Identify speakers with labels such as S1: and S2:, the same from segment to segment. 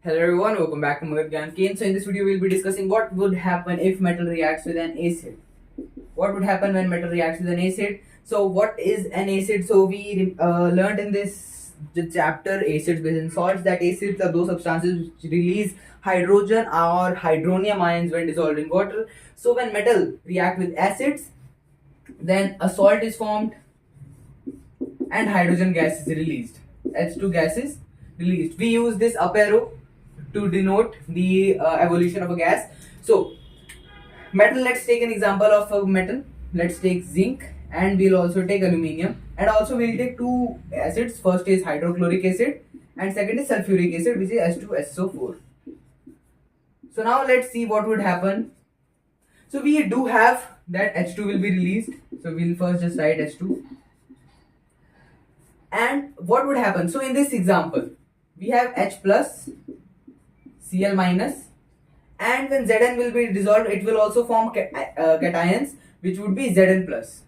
S1: Hello everyone, welcome back to Magad Gyan Kane. So in this video we'll be discussing what would happen if metal reacts with an acid. What would happen when metal reacts with an acid? So what is an acid? So we learned in this chapter acids, base and salts that acids are those substances which release hydrogen or hydronium ions when dissolved in water. So when metal react with acids, then a salt is formed and hydrogen gas is released. H2 gas is released. We use this up arrow to denote the evolution of a gas. So metal, let's take an example of a metal. Let's take zinc and we'll also take aluminium, and also we'll take two acids. First is hydrochloric acid and second is sulfuric acid, which is H2SO4. So now let's see what would happen. So we do have that H2 will be released. So we'll first just write H2. And what would happen? So in this example, we have H plus, Cl minus, and when Zn will be dissolved, it will also form cations, which would be Zn plus.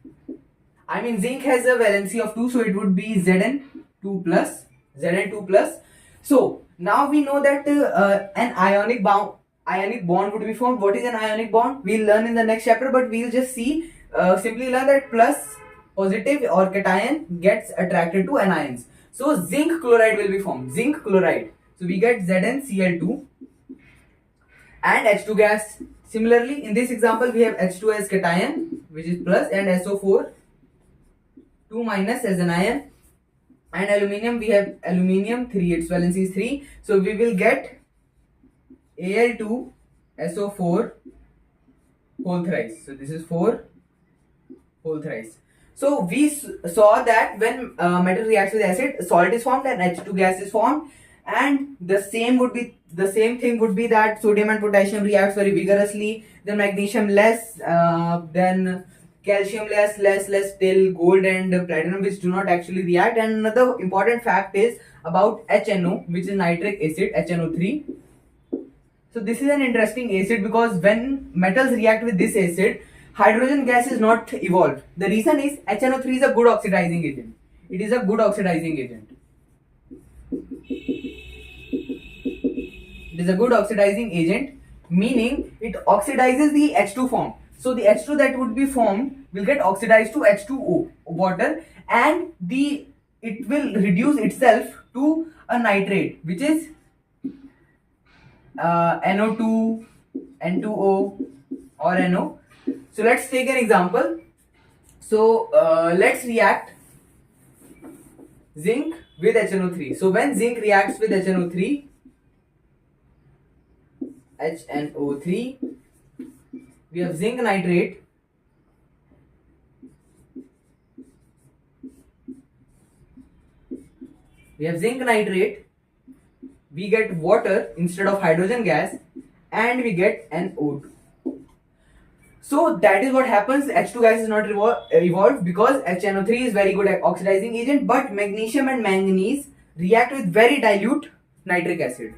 S1: I mean, zinc has a valency of 2, so it would be Zn2 plus, Zn2 plus. So now we know that an ionic bond would be formed. What is an ionic bond? We'll learn in the next chapter, but we'll just see, simply learn that plus positive or cation gets attracted to anions. So zinc chloride will be formed. Zinc chloride. So we get ZnCl2 and H2 gas. Similarly, in this example, we have H2 as cation, which is plus, and SO4 2 minus as an ion. And aluminium, we have aluminium 3, its valency is 3. So we will get Al2 SO4 whole thrice. So this is 4 whole thrice. So we saw that when metal reacts with acid, salt is formed and H2 gas is formed, and the same thing would be that sodium and potassium reacts very vigorously, then magnesium less, then calcium less till gold and platinum, which do not actually react. And another important fact is about HNO, which is nitric acid, HNO3. So this is an interesting acid because when metals react with this acid, hydrogen gas is not evolved. The reason is HNO3 is a good oxidizing agent. It is a good oxidizing agent. It is a good oxidizing agent, meaning it oxidizes the H2 form. So the H2 that would be formed will get oxidized to H2O, water, and it will reduce itself to a nitrate, which is NO2, N2O, or NO. So let's take an example. So let's react zinc with HNO3. So when zinc reacts with HNO3, we have zinc nitrate. We get water instead of hydrogen gas, and we get NO2. So that is what happens. H2 gas is not evolved because HNO3 is very good at oxidizing agent, but magnesium and manganese react with very dilute nitric acid.